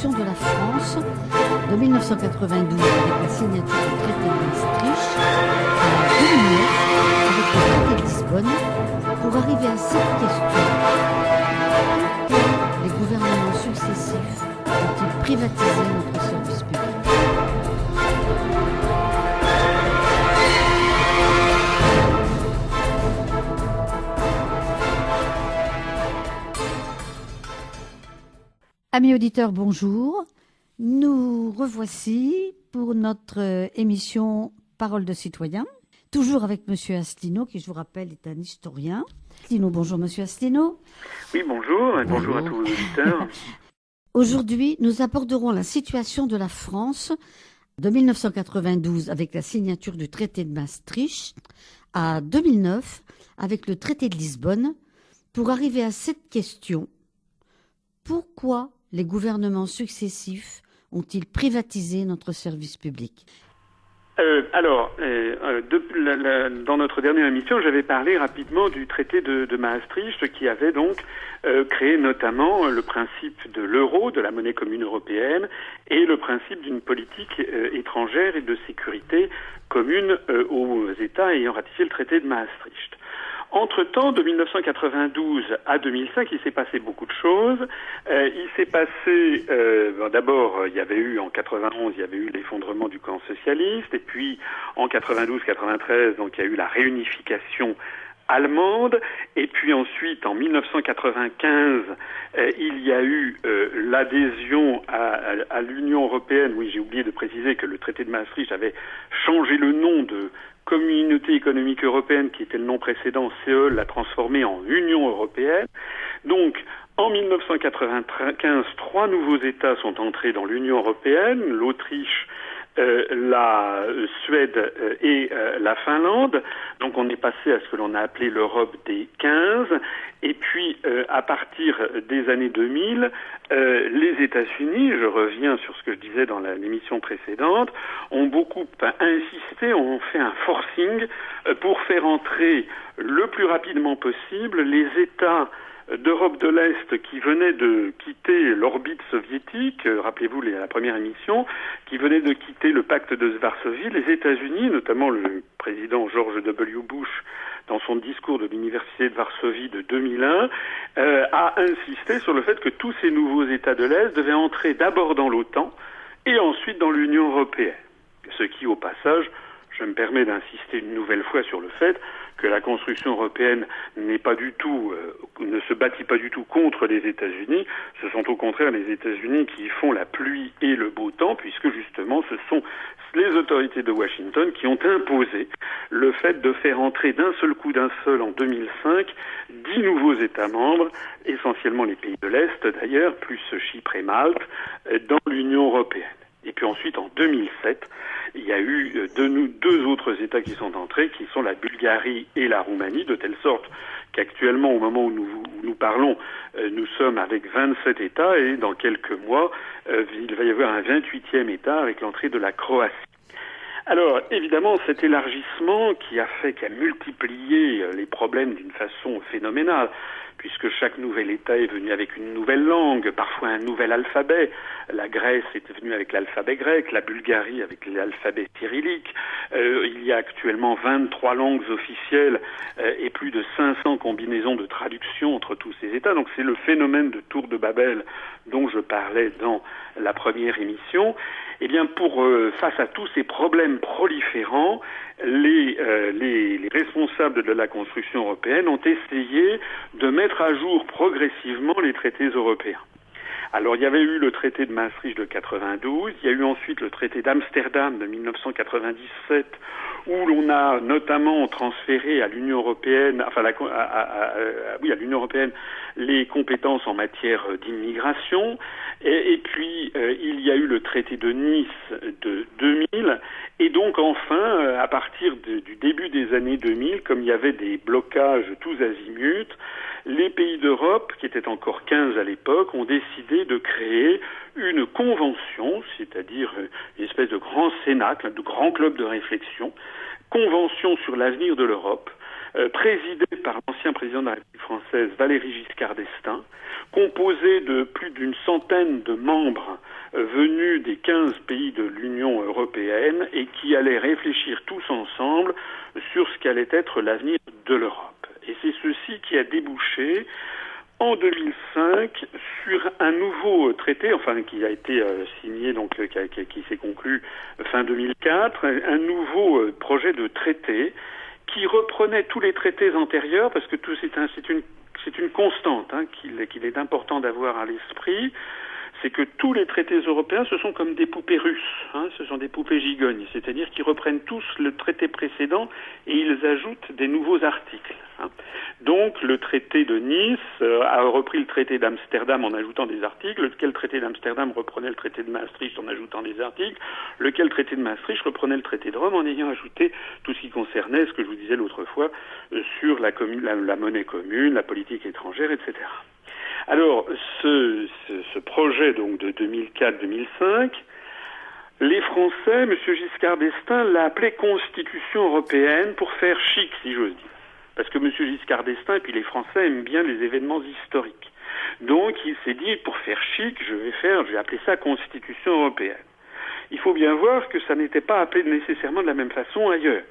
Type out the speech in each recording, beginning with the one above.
situation de la France de 1992 avec la signature du traité de Maastricht à 2009 avec le traité de Lisbonne pour arriver à cette question. Les gouvernements successifs ont-ils privatisé notre service public ? Amis auditeurs, bonjour. Nous revoici pour notre émission Parole de citoyen, toujours avec Monsieur Asselineau, qui, je vous rappelle, est un historien. Asselineau, bonjour Monsieur Asselineau. Oui, bonjour, et bonjour à tous vos auditeurs. Aujourd'hui, nous aborderons la situation de la France de 1992 avec la signature du traité de Maastricht à 2009 avec le traité de Lisbonne pour arriver à cette question. Pourquoi les gouvernements successifs ont-ils privatisé notre service public ? Dans notre dernière émission, j'avais parlé rapidement du traité de Maastricht qui avait donc créé notamment le principe de l'euro, de la monnaie commune européenne, et le principe d'une politique étrangère et de sécurité commune aux États ayant ratifié le traité de Maastricht. Entre-temps, de 1992 à 2005, il s'est passé beaucoup de choses. Il s'est passé, d'abord, il y avait eu en 91, il y avait eu l'effondrement du camp socialiste, et puis en 92-93, donc il y a eu la réunification allemande, et puis ensuite en 1995 il y a eu l'adhésion à l'Union européenne. Oui, j'ai oublié de préciser que le traité de Maastricht avait changé le nom de Communauté économique européenne, qui était le nom précédent. CE l'a transformé en Union européenne. Donc en 1995, 3 nouveaux États sont entrés dans l'Union européenne, l'Autriche, la Suède et la Finlande. Donc on est passé à ce que l'on a appelé l'Europe des 15. Et puis à partir des années 2000, les États-Unis, je reviens sur ce que je disais dans l'émission précédente, ont beaucoup insisté, ont fait un forcing pour faire entrer le plus rapidement possible les États d'Europe de l'Est qui venaient de quitter l'orbite soviétique, rappelez-vous la première émission, qui venaient de quitter le pacte de Varsovie. Les États-Unis, notamment le président George W. Bush, dans son discours de l'Université de Varsovie de 2001, a insisté sur le fait que tous ces nouveaux États de l'Est devaient entrer d'abord dans l'OTAN et ensuite dans l'Union européenne. Ce qui, au passage, je me permets d'insister une nouvelle fois sur le fait que la construction européenne n'est pas du tout, ne se bâtit pas du tout contre les États-Unis. Ce sont au contraire les États-Unis qui font la pluie et le beau temps, puisque justement ce sont les autorités de Washington qui ont imposé le fait de faire entrer d'un seul en 2005, 10 nouveaux États membres, essentiellement les pays de l'Est d'ailleurs, plus Chypre et Malte, dans l'Union européenne. Et puis ensuite, en 2007, il y a eu deux autres États qui sont entrés, qui sont la Bulgarie et la Roumanie, de telle sorte qu'actuellement, au moment où nous parlons, nous sommes avec 27 États, et dans quelques mois, il va y avoir un 28e État avec l'entrée de la Croatie. Alors, évidemment, cet élargissement qui a multiplié les problèmes d'une façon phénoménale, puisque chaque nouvel État est venu avec une nouvelle langue, parfois un nouvel alphabet. La Grèce est venue avec l'alphabet grec, la Bulgarie avec l'alphabet cyrillique. Il y a actuellement 23 langues officielles et plus de 500 combinaisons de traduction entre tous ces États. Donc c'est le phénomène de Tour de Babel dont je parlais dans la première émission. Eh bien, face à tous ces problèmes proliférants, les responsables de la construction européenne ont essayé de mettre à jour progressivement les traités européens. Alors, il y avait eu le traité de Maastricht de 92, il y a eu ensuite le traité d'Amsterdam de 1997, où l'on a notamment transféré à l'Union européenne, à l'Union européenne, les compétences en matière d'immigration. Et puis, il y a eu le traité de Nice de 2000. Et donc, enfin, à partir du début des années 2000, comme il y avait des blocages tous azimuts, les pays d'Europe, qui étaient encore 15 à l'époque, ont décidé de créer une convention, c'est-à-dire une espèce de grand cénacle, de grand club de réflexion, convention sur l'avenir de l'Europe, présidé par l'ancien président de la République française, Valéry Giscard d'Estaing, composé de plus d'une centaine de membres venus des 15 pays de l'Union européenne et qui allaient réfléchir tous ensemble sur ce qu'allait être l'avenir de l'Europe. Et c'est ceci qui a débouché en 2005 sur un nouveau traité, enfin qui a été signé, donc qui s'est conclu fin 2004, un nouveau projet de traité qui reprenait tous les traités antérieurs, parce que c'est une constante qu'il est important d'avoir à l'esprit. C'est que tous les traités européens, ce sont comme des poupées russes, ce sont des poupées gigognes, c'est-à-dire qu'ils reprennent tous le traité précédent et ils ajoutent des nouveaux articles. Donc le traité de Nice a repris le traité d'Amsterdam en ajoutant des articles, lequel traité d'Amsterdam reprenait le traité de Maastricht en ajoutant des articles, lequel traité de Maastricht reprenait le traité de Rome en ayant ajouté tout ce qui concernait ce que je vous disais l'autre fois sur la monnaie commune, la politique étrangère, etc. Alors, ce projet donc de 2004-2005, les Français, M. Giscard d'Estaing l'a appelé Constitution européenne pour faire chic, si j'ose dire. Parce que M. Giscard d'Estaing et puis les Français aiment bien les événements historiques. Donc, il s'est dit, pour faire chic, je vais appeler ça Constitution européenne. Il faut bien voir que ça n'était pas appelé nécessairement de la même façon ailleurs.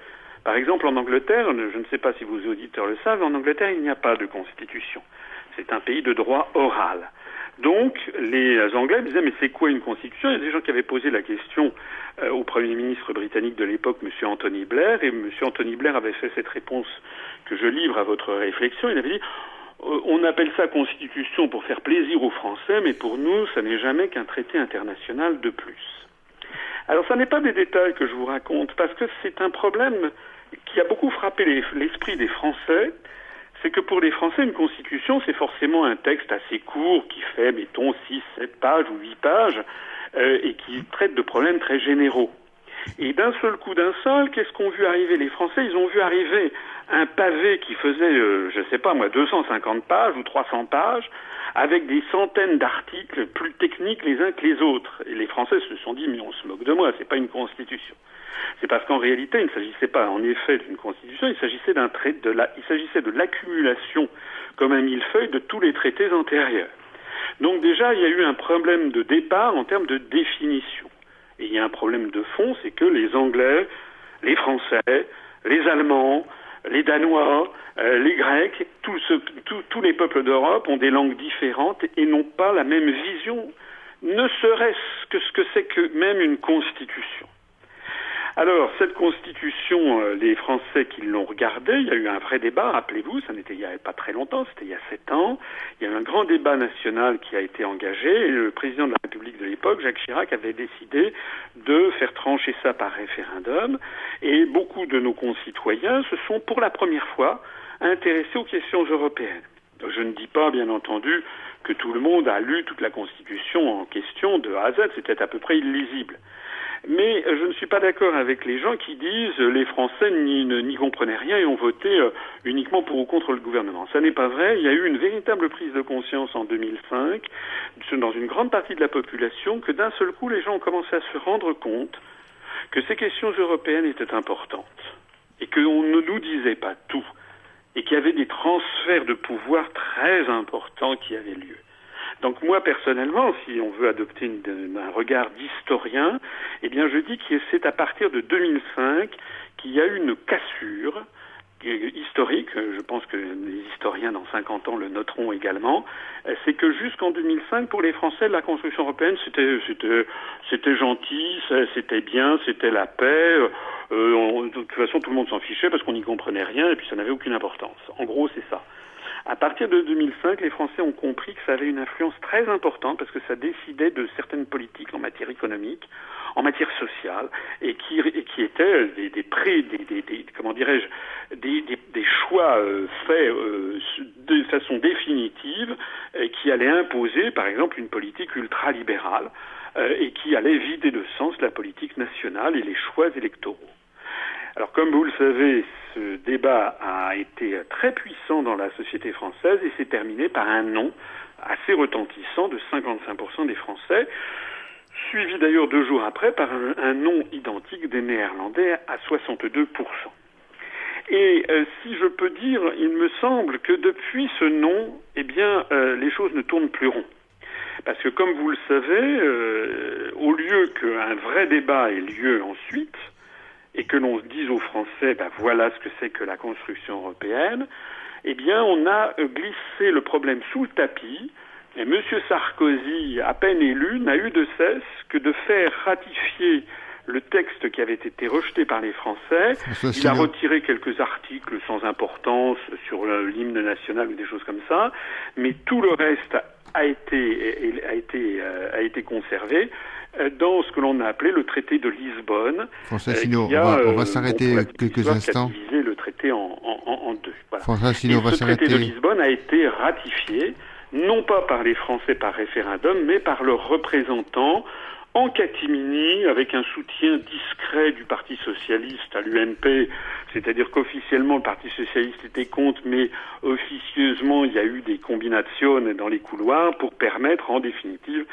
Par exemple, en Angleterre, je ne sais pas si vos auditeurs le savent, en Angleterre, il n'y a pas de constitution. C'est un pays de droit oral. Donc, les Anglais disaient, mais c'est quoi une constitution? Il y a des gens qui avaient posé la question au Premier ministre britannique de l'époque, M. Anthony Blair, et M. Anthony Blair avait fait cette réponse que je livre à votre réflexion. Il avait dit, on appelle ça constitution pour faire plaisir aux Français, mais pour nous, ça n'est jamais qu'un traité international de plus. Alors, ça n'est pas des détails que je vous raconte, parce que c'est un problème qui a beaucoup frappé l'esprit des Français. C'est que pour les Français, une constitution, c'est forcément un texte assez court qui fait, mettons, 6, 7 pages ou 8 pages et qui traite de problèmes très généraux. Et d'un seul coup, qu'est-ce qu'ont vu arriver les Français? Ils ont vu arriver un pavé qui faisait, 250 pages ou 300 pages avec des centaines d'articles plus techniques les uns que les autres. Et les Français se sont dit, mais on se moque de moi, c'est pas une constitution. C'est parce qu'en réalité, il ne s'agissait pas en effet d'une constitution, il s'agissait de l'accumulation comme un millefeuille de tous les traités antérieurs. Donc déjà, il y a eu un problème de départ en termes de définition. Et il y a un problème de fond, c'est que les Anglais, les Français, les Allemands, les Danois, les Grecs, tous les peuples d'Europe ont des langues différentes et n'ont pas la même vision, ne serait-ce que ce que c'est que même une constitution. Alors, cette constitution, les Français qui l'ont regardée, il y a eu un vrai débat, rappelez-vous, ça n'était il n'y a pas très longtemps, c'était il y a 7 ans. Il y a eu un grand débat national qui a été engagé et le président de la République de l'époque, Jacques Chirac, avait décidé de faire trancher ça par référendum. Et beaucoup de nos concitoyens se sont pour la première fois intéressés aux questions européennes. Je ne dis pas, bien entendu, que tout le monde a lu toute la Constitution en question de A à Z, c'était à peu près illisible. Mais je ne suis pas d'accord avec les gens qui disent les Français n'y comprenaient rien et ont voté uniquement pour ou contre le gouvernement. Ça n'est pas vrai. Il y a eu une véritable prise de conscience en 2005 dans une grande partie de la population que d'un seul coup les gens ont commencé à se rendre compte que ces questions européennes étaient importantes et qu'on ne nous disait pas tout et qu'il y avait des transferts de pouvoir très importants qui avaient lieu. Donc moi, personnellement, si on veut adopter un regard d'historien, eh bien je dis que c'est à partir de 2005 qu'il y a eu une cassure historique, je pense que les historiens dans 50 ans le noteront également, c'est que jusqu'en 2005, pour les Français, la construction européenne, c'était gentil, c'était bien, c'était la paix, de toute façon tout le monde s'en fichait parce qu'on n'y comprenait rien et puis ça n'avait aucune importance. En gros, c'est ça. À partir de 2005, les Français ont compris que ça avait une influence très importante parce que ça décidait de certaines politiques en matière économique, en matière sociale, et qui étaient des choix faits de façon définitive, qui allaient imposer, par exemple, une politique ultralibérale et qui allait vider de sens la politique nationale et les choix électoraux. Alors, comme vous le savez, ce débat a été très puissant dans la société française et s'est terminé par un non assez retentissant de 55% des Français, suivi d'ailleurs 2 jours après par un non identique des Néerlandais à 62%. Et si je peux dire, il me semble que depuis ce nom, eh bien, les choses ne tournent plus rond. Parce que comme vous le savez, au lieu qu'un vrai débat ait lieu ensuite, et que l'on dise aux Français, voilà ce que c'est que la construction européenne, eh bien, on a glissé le problème sous le tapis, et M. Sarkozy, à peine élu, n'a eu de cesse que de faire ratifier le texte qui avait été rejeté par les Français. Il a retiré quelques articles sans importance sur l'hymne national ou des choses comme ça, mais tout le reste a été conservé dans ce que l'on a appelé le traité de Lisbonne. François Asselineau, on va s'arrêter quelques instants. Qui a divisé le traité en deux. Voilà. François Asselineau, on va s'arrêter. Ce traité de Lisbonne a été ratifié, non pas par les Français par référendum, mais par leurs représentants en catimini, avec un soutien discret du Parti socialiste à l'UMP, c'est-à-dire qu'officiellement le Parti socialiste était contre, mais officieusement il y a eu des combinations dans les couloirs pour permettre en définitive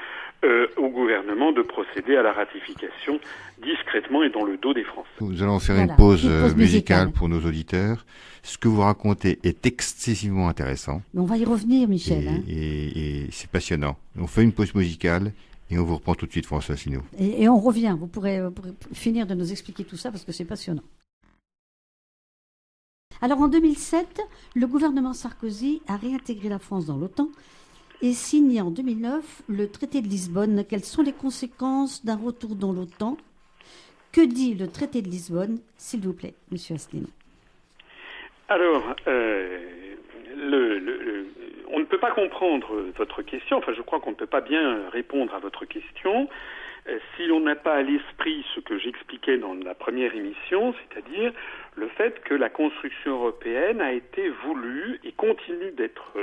au gouvernement de procéder à la ratification discrètement et dans le dos des Français. Nous allons faire une pause musicale pour nos auditeurs. Ce que vous racontez est excessivement intéressant. Mais on va y revenir, Michel. Et c'est passionnant. On fait une pause musicale. Et on vous reprend tout de suite, François Asselineau. Et on revient. Vous pourrez finir de nous expliquer tout ça parce que c'est passionnant. Alors en 2007, le gouvernement Sarkozy a réintégré la France dans l'OTAN et signé en 2009 le traité de Lisbonne. Quelles sont les conséquences d'un retour dans l'OTAN? Que dit le traité de Lisbonne, s'il vous plaît, Monsieur Asselineau? Alors, on ne peut pas comprendre votre question, enfin je crois qu'on ne peut pas bien répondre à votre question si l'on n'a pas à l'esprit ce que j'expliquais dans la première émission, c'est-à-dire le fait que la construction européenne a été voulue et continue d'être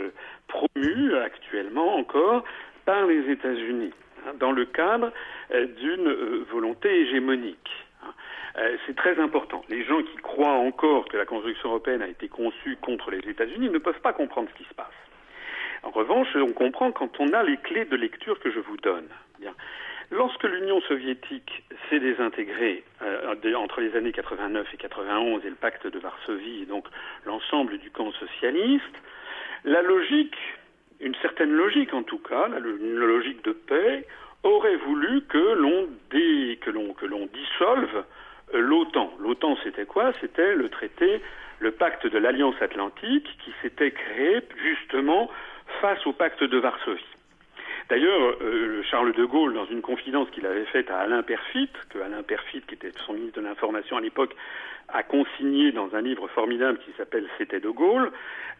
promue actuellement encore par les États-Unis, dans le cadre d'une volonté hégémonique. C'est très important. Les gens qui croient encore que la construction européenne a été conçue contre les États-Unis ne peuvent pas comprendre ce qui se passe. En revanche, on comprend quand on a les clés de lecture que je vous donne. Bien. Lorsque l'Union soviétique s'est désintégrée entre les années 89 et 91 et le pacte de Varsovie, et donc l'ensemble du camp socialiste, la logique, une certaine logique en tout cas, une logique de paix, aurait voulu que l'on dissolve l'OTAN. L'OTAN, c'était quoi? C'était le pacte de l'Alliance Atlantique qui s'était créé justement face au pacte de Varsovie. D'ailleurs, Charles de Gaulle, dans une confidence qu'il avait faite à Alain Peyrefitte, qui était son ministre de l'Information à l'époque, a consigné dans un livre formidable qui s'appelle C'était de Gaulle,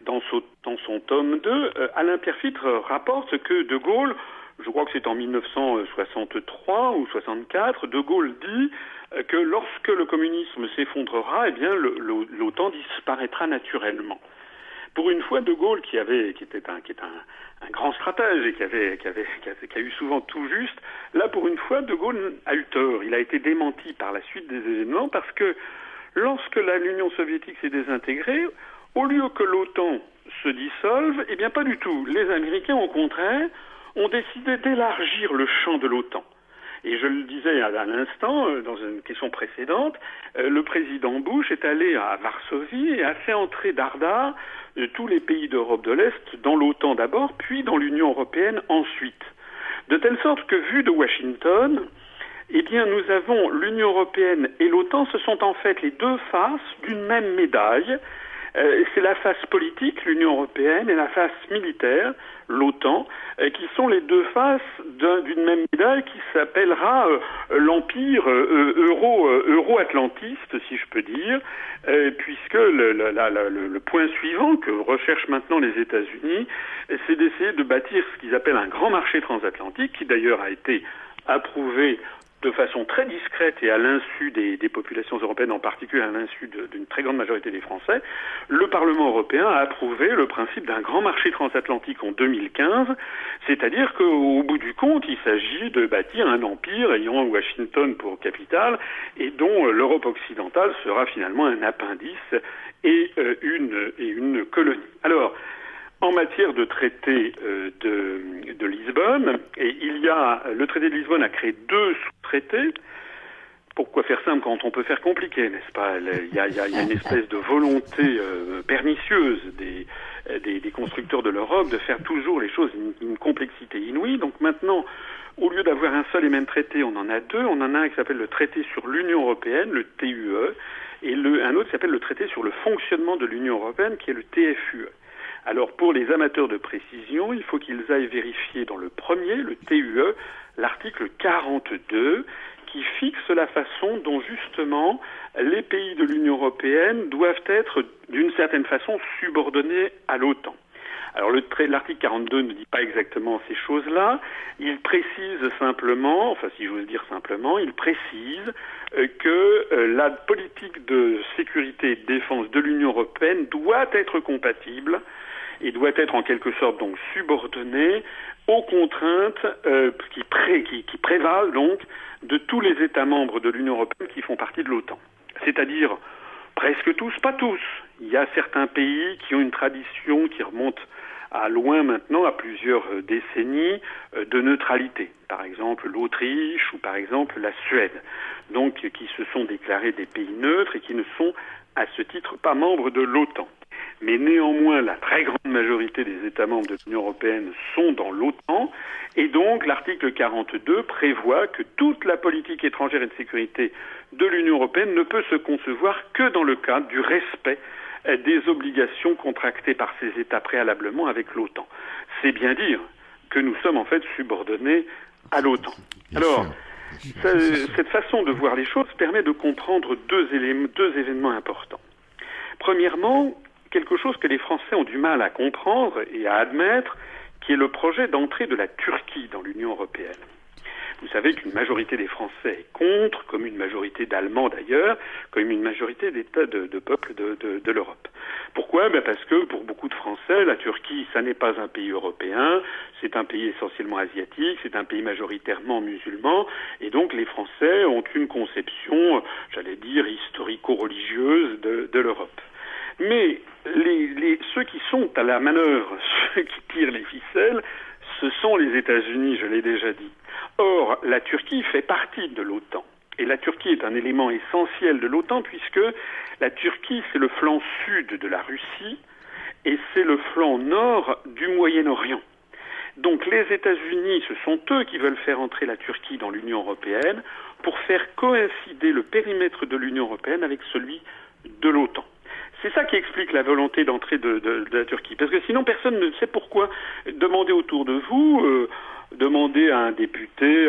dans son tome 2, Alain Peyrefitte rapporte que de Gaulle, je crois que c'est en 1963 ou 64, de Gaulle dit que lorsque le communisme s'effondrera, eh bien l'OTAN disparaîtra naturellement. Pour une fois, de Gaulle, qui est un grand stratège et qui a eu souvent tout juste, là pour une fois, de Gaulle a eu tort. Il a été démenti par la suite des événements parce que lorsque l'Union soviétique s'est désintégrée, au lieu que l'OTAN se dissolve, eh bien pas du tout. Les Américains, au contraire, ont décidé d'élargir le champ de l'OTAN. Et je le disais à l'instant, dans une question précédente, le président Bush est allé à Varsovie et a fait entrer dardard tous les pays d'Europe de l'Est dans l'OTAN d'abord, puis dans l'Union européenne ensuite. De telle sorte que, vu de Washington, eh bien, nous avons l'Union européenne et l'OTAN, ce sont en fait les deux faces d'une même médaille. C'est la face politique, l'Union européenne, et la face militaire, l'OTAN, qui sont les deux faces d'une même médaille qui s'appellera l'empire euro-atlantiste, si je peux dire, puisque le point suivant que recherchent maintenant les États-Unis, c'est d'essayer de bâtir ce qu'ils appellent un grand marché transatlantique, qui d'ailleurs a été approuvé de façon très discrète et à l'insu des populations européennes, en particulier à l'insu d'une très grande majorité des Français. Le Parlement européen a approuvé le principe d'un grand marché transatlantique en 2015, c'est-à-dire qu'au bout du compte, il s'agit de bâtir un empire ayant Washington pour capitale et dont l'Europe occidentale sera finalement un appendice et une colonie. Alors, en matière de traité de Lisbonne, et le traité de Lisbonne a créé deux sous-traités. Pourquoi faire simple quand on peut faire compliqué, n'est-ce pas? Il y a une espèce de volonté pernicieuse des constructeurs de l'Europe de faire toujours les choses une complexité inouïe. Donc maintenant, au lieu d'avoir un seul et même traité, on en a deux. On en a un qui s'appelle le traité sur l'Union européenne, le TUE, et un autre qui s'appelle le traité sur le fonctionnement de l'Union européenne, qui est le TFUE. Alors pour les amateurs de précision, il faut qu'ils aillent vérifier dans le premier, le TUE, l'article 42, qui fixe la façon dont justement les pays de l'Union européenne doivent être d'une certaine façon subordonnés à l'OTAN. Alors l'article 42 ne dit pas exactement ces choses-là, il précise simplement, enfin si j'ose dire simplement, il précise que la politique de sécurité et de défense de l'Union européenne doit être compatible et doit être en quelque sorte donc subordonnée aux contraintes qui prévalent donc de tous les États membres de l'Union européenne qui font partie de l'OTAN. C'est-à-dire presque tous, pas tous. Il y a certains pays qui ont une tradition qui remonte à loin maintenant, à plusieurs décennies, de neutralité. Par exemple l'Autriche ou par exemple la Suède. Donc qui se sont déclarés des pays neutres et qui ne sont à ce titre pas membres de l'OTAN. Mais néanmoins, la très grande majorité des États membres de l'Union européenne sont dans l'OTAN, et donc l'article 42 prévoit que toute la politique étrangère et de sécurité de l'Union européenne ne peut se concevoir que dans le cadre du respect des obligations contractées par ces États préalablement avec l'OTAN. C'est bien dire que nous sommes en fait subordonnés à l'OTAN. Alors, cette façon de voir les choses permet de comprendre deux événements importants. Premièrement, quelque chose que les Français ont du mal à comprendre et à admettre, qui est le projet d'entrée de la Turquie dans l'Union européenne. Vous savez qu'une majorité des Français est contre, comme une majorité d'Allemands d'ailleurs, comme une majorité d'États de peuples de l'Europe. Pourquoi? Parce que pour beaucoup de Français, la Turquie, ça n'est pas un pays européen, c'est un pays essentiellement asiatique, c'est un pays majoritairement musulman, et donc les Français ont une conception, j'allais dire, historico-religieuse de l'Europe. Mais ceux qui sont à la manœuvre, ceux qui tirent les ficelles, ce sont les États-Unis, je l'ai déjà dit. Or, la Turquie fait partie de l'OTAN. Et la Turquie est un élément essentiel de l'OTAN puisque la Turquie, c'est le flanc sud de la Russie et c'est le flanc nord du Moyen-Orient. Donc les États-Unis, ce sont eux qui veulent faire entrer la Turquie dans l'Union européenne pour faire coïncider le périmètre de l'Union européenne avec celui de l'OTAN. C'est ça qui explique la volonté d'entrée de la Turquie. Parce que sinon, personne ne sait pourquoi. Demandez autour de vous, demandez à un député,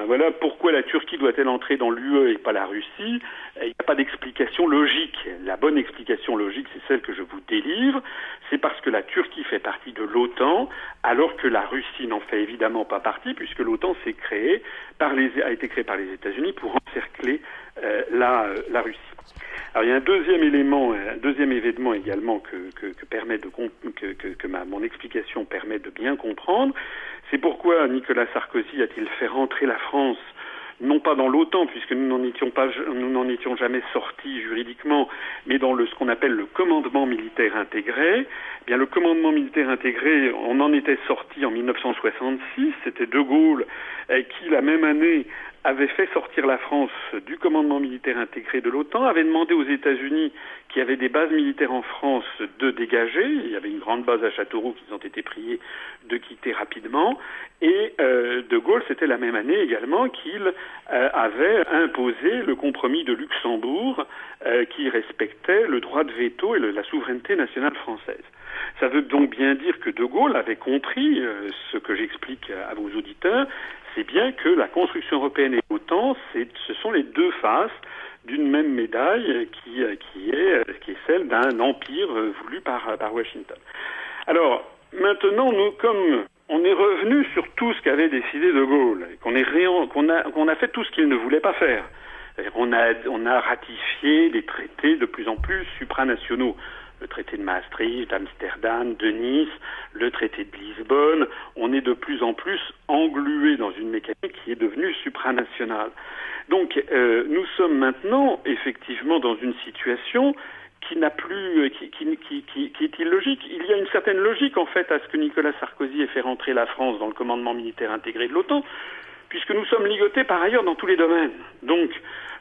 voilà, pourquoi la Turquie doit-elle entrer dans l'UE et pas la Russie. Il n'y a pas d'explication logique. La bonne explication logique, c'est celle que je vous délivre. C'est parce que la Turquie fait partie de l'OTAN, alors que la Russie n'en fait évidemment pas partie, puisque l'OTAN a été créée par les États-Unis pour encercler la Russie. Alors il y a un deuxième événement également que mon explication permet de bien comprendre. C'est pourquoi Nicolas Sarkozy a-t-il fait rentrer la France non pas dans l'OTAN, puisque nous n'en étions jamais sortis juridiquement, mais dans ce qu'on appelle le commandement militaire intégré. Eh bien, le commandement militaire intégré, on en était sorti en 1966. C'était De Gaulle qui, la même année, avait fait sortir la France du commandement militaire intégré de l'OTAN, avait demandé aux États-Unis, qui avaient des bases militaires en France, de dégager. Il y avait une grande base à Châteauroux qu'ils ont été priés de quitter rapidement. Et De Gaulle, c'était la même année également qu'il avait imposé le compromis de Luxembourg qui respectait le droit de veto et la souveraineté nationale française. Ça veut donc bien dire que De Gaulle avait compris ce que j'explique à vos auditeurs, c'est bien que la construction européenne et l'OTAN, ce sont les deux faces d'une même médaille qui est celle d'un empire voulu par Washington. Alors, maintenant, nous, comme on est revenu sur tout ce qu'avait décidé De Gaulle, et qu'on a fait tout ce qu'il ne voulait pas faire, on a ratifié des traités de plus en plus supranationaux. Le traité de Maastricht, d'Amsterdam, de Nice, le traité de Lisbonne, on est de plus en plus englué dans une mécanique qui est devenue supranationale. Donc nous sommes maintenant effectivement dans une situation qui est illogique. Il y a une certaine logique en fait à ce que Nicolas Sarkozy ait fait rentrer la France dans le commandement militaire intégré de l'OTAN, puisque nous sommes ligotés par ailleurs dans tous les domaines. Donc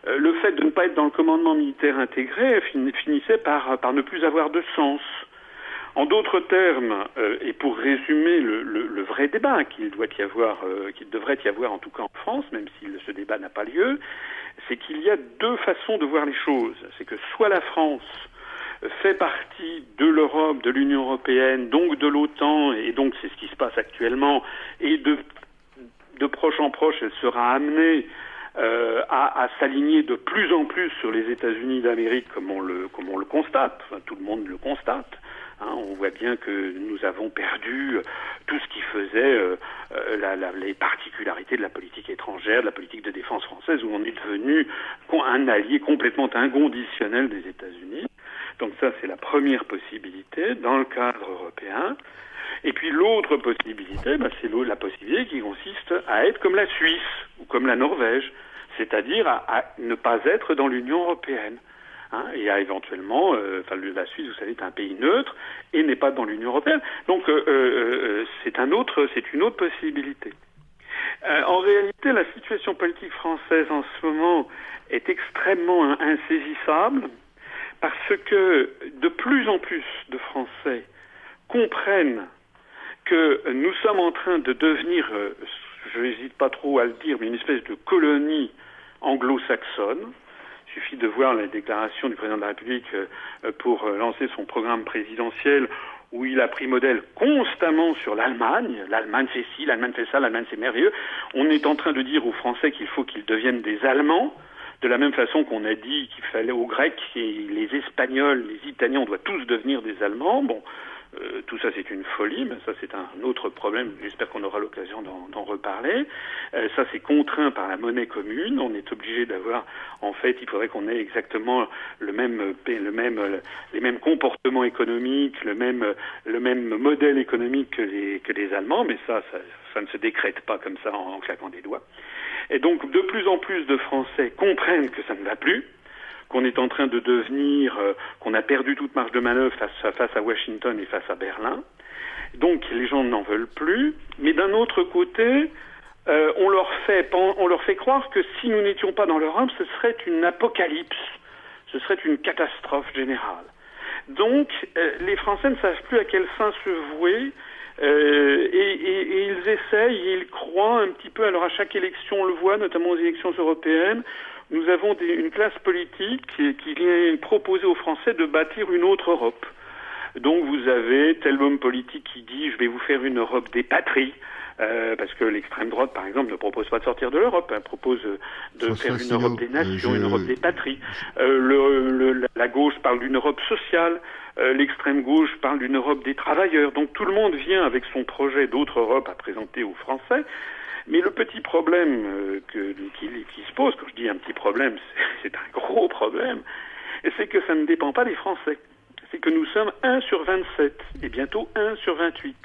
le fait de ne pas être dans le commandement militaire intégré finissait par ne plus avoir de sens. En d'autres termes, et pour résumer le vrai débat qu'il devrait y avoir en tout cas en France, même si ce débat n'a pas lieu, c'est qu'il y a deux façons de voir les choses. C'est que soit la France fait partie de l'Europe, de l'Union européenne, donc de l'OTAN, et donc c'est ce qui se passe actuellement, et de proche en proche, elle sera amenée à s'aligner de plus en plus sur les États-Unis d'Amérique, comme on le constate, enfin, tout le monde le constate. On voit bien que nous avons perdu tout ce qui faisait les particularités de la politique étrangère, de la politique de défense française, où on est devenu un allié complètement inconditionnel des États-Unis. Donc ça, c'est la première possibilité dans le cadre européen. Et puis l'autre possibilité, c'est la possibilité qui consiste à être comme la Suisse ou comme la Norvège, c'est-à-dire à ne pas être dans l'Union européenne. Et à éventuellement, la Suisse, vous savez, est un pays neutre et n'est pas dans l'Union européenne. Donc c'est une autre possibilité. En réalité, la situation politique française en ce moment est extrêmement insaisissable parce que de plus en plus de Français comprennent que nous sommes en train de devenir, je n'hésite pas trop à le dire, mais une espèce de colonie anglo-saxonne. Il suffit de voir les déclarations du président de la République pour lancer son programme présidentiel où il a pris modèle constamment sur l'Allemagne. L'Allemagne fait ci, l'Allemagne fait ça, l'Allemagne c'est merveilleux. On est en train de dire aux Français qu'il faut qu'ils deviennent des Allemands, de la même façon qu'on a dit qu'il fallait aux Grecs et les Espagnols, les Italiens, on doit tous devenir des Allemands. Bon, tout ça c'est une folie, mais ça c'est un autre problème, j'espère qu'on aura l'occasion d'en reparler. Ça c'est contraint par la monnaie commune, on est obligé d'avoir, en fait, il faudrait qu'on ait exactement les mêmes comportements économiques, le même modèle économique que les Allemands, mais ça ne se décrète pas comme ça en claquant des doigts. Et donc de plus en plus de Français comprennent que ça ne va plus, qu'on est en train de devenir, qu'on a perdu toute marge de manœuvre face à Washington et face à Berlin. Donc les gens n'en veulent plus. Mais d'un autre côté, on leur fait croire que si nous n'étions pas dans l'Europe, ce serait une apocalypse, ce serait une catastrophe générale. Donc les Français ne savent plus à quel sein se vouer. Et ils essayent, et ils croient un petit peu, alors à chaque élection on le voit, notamment aux élections européennes, nous avons une classe politique qui vient proposer aux Français de bâtir une autre Europe. Donc vous avez tel homme politique qui dit « je vais vous faire une Europe des patries », parce que l'extrême droite, par exemple, ne propose pas de sortir de l'Europe, elle propose de faire une Europe des nations, une Europe des patries. La gauche parle d'une Europe sociale, l'extrême gauche parle d'une Europe des travailleurs. Donc tout le monde vient avec son projet d'autre Europe à présenter aux Français. Mais le petit problème qui se pose, quand je dis un petit problème, c'est un gros problème, c'est que ça ne dépend pas des Français. C'est que nous sommes 1 sur 27 et bientôt 1 sur 28.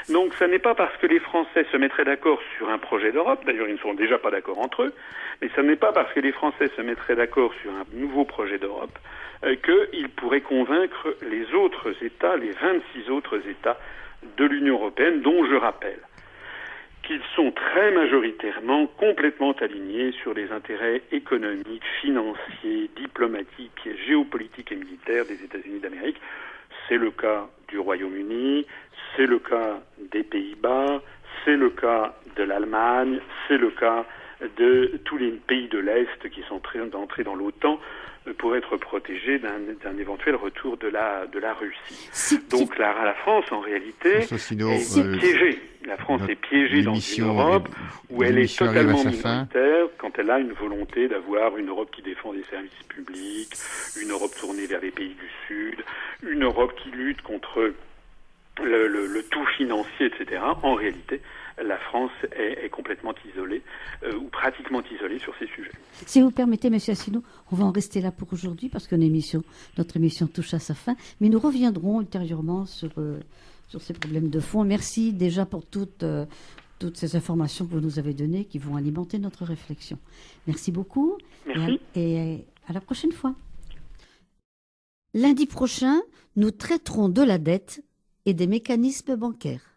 Donc ça n'est pas parce que les Français se mettraient d'accord sur un projet d'Europe, d'ailleurs ils ne sont déjà pas d'accord entre eux, mais ça n'est pas parce que les Français se mettraient d'accord sur un nouveau projet d'Europe qu'ils pourraient convaincre les autres États, les 26 autres États de l'Union européenne, dont je rappelle qu'ils sont très majoritairement complètement alignés sur les intérêts économiques, financiers, diplomatiques, géopolitiques et militaires des États-Unis d'Amérique. C'est le cas du Royaume-Uni, c'est le cas des Pays-Bas, c'est le cas de l'Allemagne, c'est le cas de tous les pays de l'Est qui sont en train d'entrer dans l'OTAN pour être protégés d'un éventuel retour de la Russie. Donc la France, en réalité, est piégée. La France est piégée dans une Europe où elle est totalement minoritaire quand elle a une volonté d'avoir une Europe qui défend des services publics, une Europe tournée vers les pays du Sud, une Europe qui lutte contre le tout financier, etc. En réalité, la France est complètement isolée, ou pratiquement isolée sur ces sujets. Si vous permettez, M. Asselineau, on va en rester là pour aujourd'hui parce que notre émission touche à sa fin, mais nous reviendrons ultérieurement sur ces problèmes de fond. Merci déjà pour toutes ces informations que vous nous avez données qui vont alimenter notre réflexion. Merci beaucoup. Merci. Et à la prochaine fois. Lundi prochain, nous traiterons de la dette et des mécanismes bancaires.